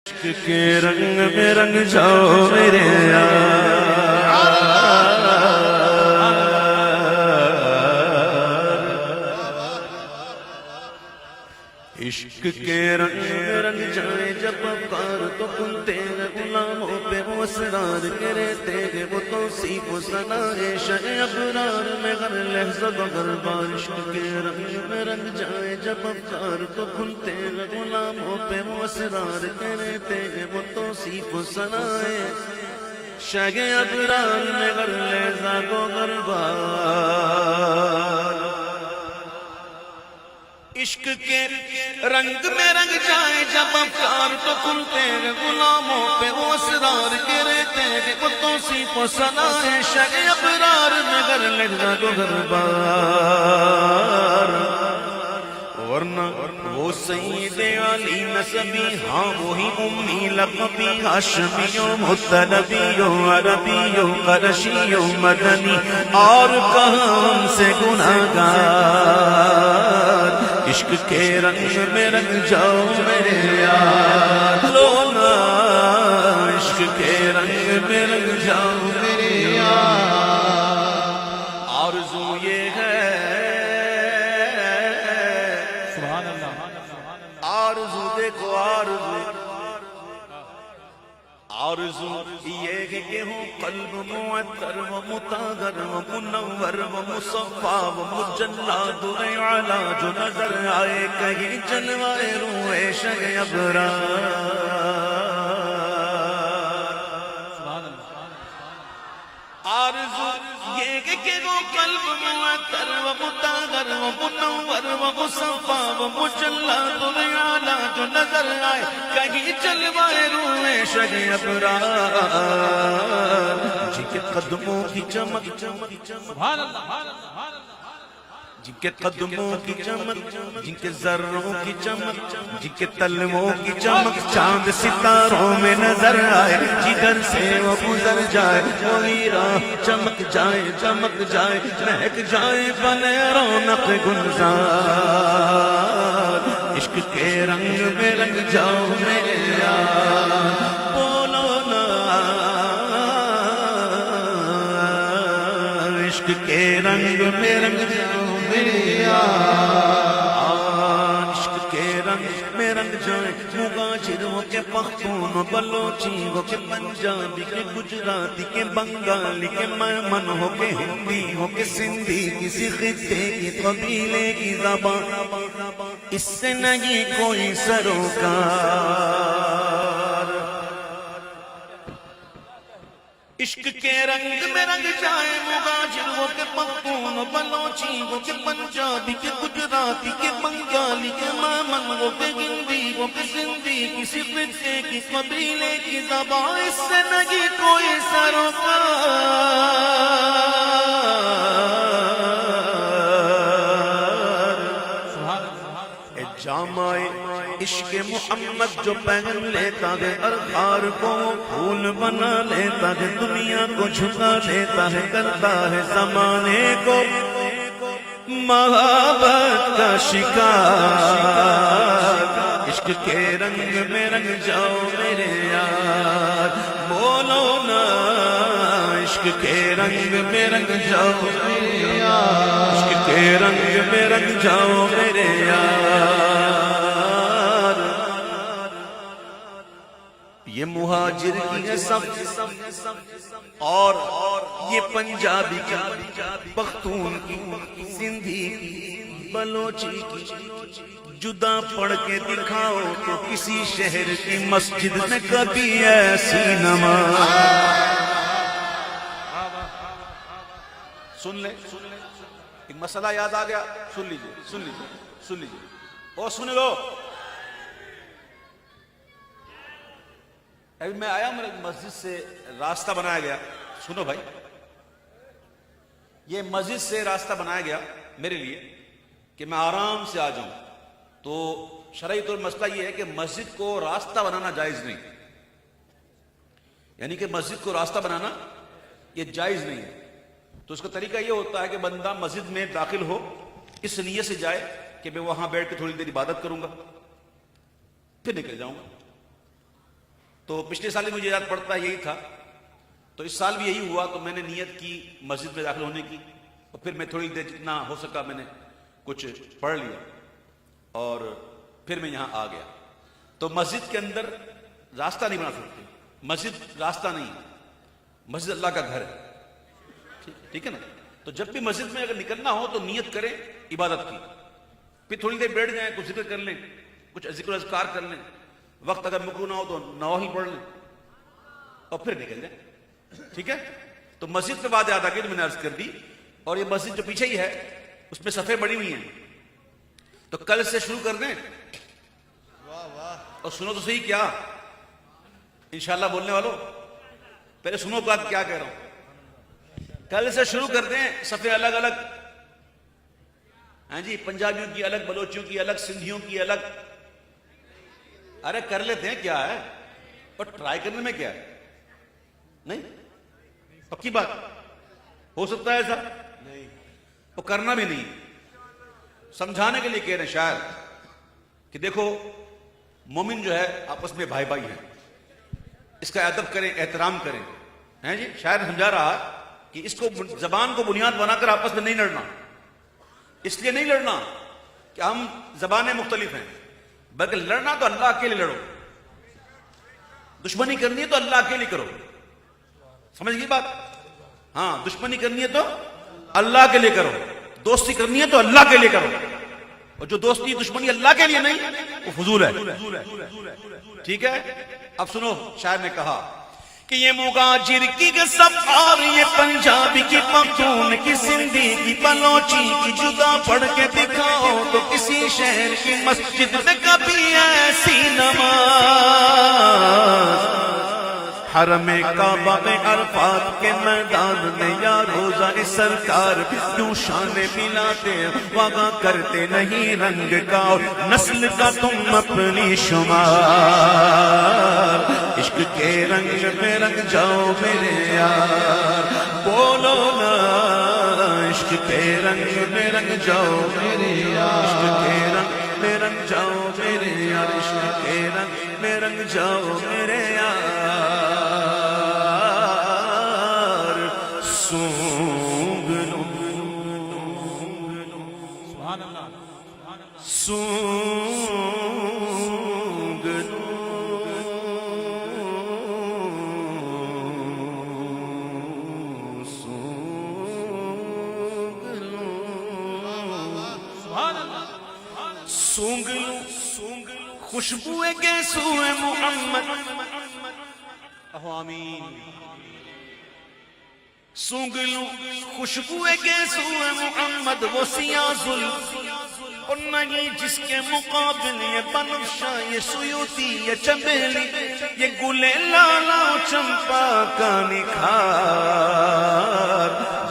عشق کے رنگ میں رنگ جاؤ میرے یار، عشق کے رنگ میں رنگ جائے جب افکار تو کھلتے ہیں غلاموں پہ وہ اسرار کے رہتے ہیں وہ توصیف و ثنائے شہ ابرار میں ہر لحظہ بغیر بار۔ عشق کے رنگ میں رنگ جائے جب افکار تو کھلتے ہیں غلاموں پہ وہ اسرار کے رہتے ہیں وہ توصیف و ثنائے شہ ابرار میں ہر لحظہ بغیر بار۔ عشق کے رنگ میں رنگ جائے جب افکار تو کھلتے ہیں غلاموں پہ وہ اسرار کے رہتے ہیں وہ توصیف و ثنائے شہ ابرار میں ہر لحظہ گہر بار۔ ورنہ وہ سید علی نسبی، ہاں وہی امی لقبی، ہاشمی و مطلبی و عربی و قرشی و مدنی، اور کہاں ہم سے گناہگار۔ عشق کے رنگ میں رنگ جاؤ میرے یار، لونا عشق کے رنگ میں رنگ جاؤ میرے یار۔ آرزو یہ ہے، سبحان اللہ، آرزو دیکھو آرزو یہ ہے کہ ہوں قلب معطر و مطہر و منور و مصفا و مجلاد اعلیٰ، جو نظر آئے کہیں جلوائے روح شہ ابرار۔ آرزو یہ ہے کہ وہ قلب معطر و مطہر و منور و مصفا و مجلاد اعلیٰ، جو نظر آئے کہیں جلوائے روح شہ ابرار۔ جن کے قدموں کی چمک، سبحان اللہ، جن کے قدموں کی چمک، جن کے ذروں کی چمک، جن کے تلووں کی چمک چاند ستاروں میں نظر آئے، جدھر سے وہ گزر جائے وہی راہ چمک جائے، چمک جائے، مہک جائے بنے رونق گلزار۔ عشق کے رنگ میں رنگ جاؤ میرے یار، بولو نا عشق کے رنگ میں رنگ جاؤ میرے یار۔ عشق کے رنگ میں رنگ جائے مغاجر ہو کے پختون ہو، بلوچی ہو کے پنجابی کے گجراتی کے بنگالی کے میمن ہو کے ہندی ہو کے سندھی، کسی خطے کی قبیلے کی زبان اس سے نہیں کوئی سروکار۔ عشق کے رنگ میں رنگ جائے مغاجر ہو کے پختون ہو، بلوچی ہو کے پنجابی کے گجراتی کے بنگالی کے میمن ہو کے ہندی ہو کے سندھی، کسی خطے کی قبیلے کی زبان اس سے نہیں کوئی سروکار۔ جامع عشق محمد جو پہن لیتا ہے ہر خار کو پھول بنا لیتا ہے، دنیا کو جھکا لیتا ہے، کرتا ہے زمانے کو محبت کا شکار۔ عشق کے رنگ میں رنگ جاؤ میرے یار، بولو نا عشق کے رنگ میں رنگ جاؤ میرے یار، عشق کے رنگ میں رنگ جاؤ میرے یار۔ یہ مہاجر کی ہے سب، اور یہ پنجابی کی، پختون کی، سندھی کی، بلوچی کی، جدا پڑھ کے دکھاؤ تو کسی شہر کی مسجد میں کبھی ایسی نماز۔ سن لیں ایک مسئلہ یاد آ گیا، سن لیجئے اور سن لو۔ ابھی میں آیا، میرے مسجد سے راستہ بنایا گیا، سنو بھائی، یہ مسجد سے راستہ بنایا گیا میرے لیے کہ میں آرام سے آ جاؤں۔ تو شرعی طور مسئلہ یہ ہے کہ مسجد کو راستہ بنانا جائز نہیں، یعنی کہ مسجد کو راستہ بنانا یہ جائز نہیں ہے۔ تو اس کا طریقہ یہ ہوتا ہے کہ بندہ مسجد میں داخل ہو اس نیت سے جائے کہ میں وہاں بیٹھ کے تھوڑی دیر عبادت کروں گا، پھر نکل جاؤں گا۔ تو پچھلے سال بھی مجھے یاد پڑتا ہے یہی تھا، تو اس سال بھی یہی ہوا، تو میں نے نیت کی مسجد میں داخل ہونے کی، اور پھر میں تھوڑی دیر جتنا ہو سکا میں نے کچھ پڑھ لیا اور پھر میں یہاں آ گیا۔ تو مسجد کے اندر راستہ نہیں بنا سکتے، مسجد راستہ نہیں، مسجد اللہ کا گھر ہے، ٹھیک ہے نا؟ تو جب بھی مسجد میں اگر نکلنا ہو تو نیت کریں عبادت کی، پھر تھوڑی دیر بیٹھ جائیں، کچھ ذکر کر لیں، کچھ ذکر و اذکار کر لیں، وقت اگر مکرو نہ ہو تو نوافل پڑھ لیں اور پھر نکل جائیں، ٹھیک ہے؟ تو مسجد پہ بات یاد آ گئی تو میں نے عرض کر دی، اور یہ مسجد جو پیچھے ہی ہے اس میں صفیں بڑی ہوئی ہیں، تو کل سے شروع کر دیں، اور سنو تو صحیح کیا انشاءاللہ بولنے والوں، پہلے سنو بات کیا کہہ رہا ہوں، کل سے شروع کر دیں صفیں الگ الگ، ہاں جی، پنجابیوں کی الگ، بلوچیوں کی الگ، سندھیوں کی الگ، ارے کر لیتے ہیں کیا ہے، اور ٹرائی کرنے میں کیا ہے، نہیں پکی بات ہو سکتا ہے ایسا نہیں، وہ کرنا بھی نہیں، سمجھانے کے لیے کہہ رہے ہیں شاید کہ دیکھو مومن جو ہے آپس میں بھائی بھائی ہیں، اس کا ادب کریں، احترام کریں، ہیں جی، شاید سمجھا رہا کہ اس کو زبان کو بنیاد بنا کر آپس میں نہیں لڑنا، اس لیے نہیں لڑنا کہ ہم زبانیں مختلف ہیں، بلکہ لڑنا تو اللہ کے لیے لڑو، دشمنی کرنی ہے تو اللہ کے لیے کرو، سمجھ گئی بات؟ ہاں، دشمنی کرنی ہے تو اللہ کے لیے کرو، دوستی کرنی ہے تو اللہ کے لیے کرو، اور جو دوستی دشمنی اللہ کے لیے نہیں وہ فضول ہے، ٹھیک ہے؟ اب سنو، شاعر نے کہا کہ یہ مغاجر کی سفار، یہ پنجابی کی، پختون کی، سندھی کی، بلوچی کی جدا پڑھ کے دکھاؤ تو کسی شہر کی مسجد میں کبھی ایسی نماز، حرم کعبہ میں عرفات کے میدان میں یا روزہ سرکار کیوں شان ملاتے وہاں کرتے نہیں رنگ کا اور نسل کا تم اپنی شمار، عشق کے رنگ میں رنگ جاؤ میرے یار، بولو نا عشق کے رنگ میں رنگ جاؤ میرے یار، عشق کے رنگ میں رنگ جاؤ میرے یار، عشق کے رنگ میں رنگ جاؤ میرے یار، سونگ لو سبحان اللہ، سونگ لو سونگ لو سبحان اللہ، سونگ لو خوشبو گیسو محمد، آمین، سونگ لوں خوشبو گیسو محمد، وہ سیاہ زلف اور نہیں جس کے مقابل یہ بنفشہ، یہ سیوتی، یہ چمیلی، یہ گلے لالا چمپا کا نکھار،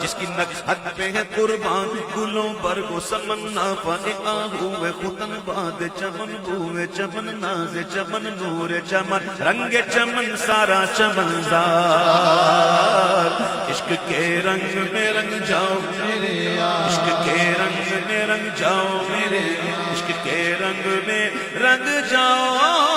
جس کی نکہت پہ ہے قربان گلوں برگ و سمنا، پانے آہوے ختن باد چمن بوے چمن ناز چمن نور چمن رنگ چمن سارا چمنزار، عشق کے رنگ میں رنگ جاؤ میرے یار، عشق کے رنگ میں رنگ جاؤ میرے، عشق کے رنگ میں رنگ جاؤ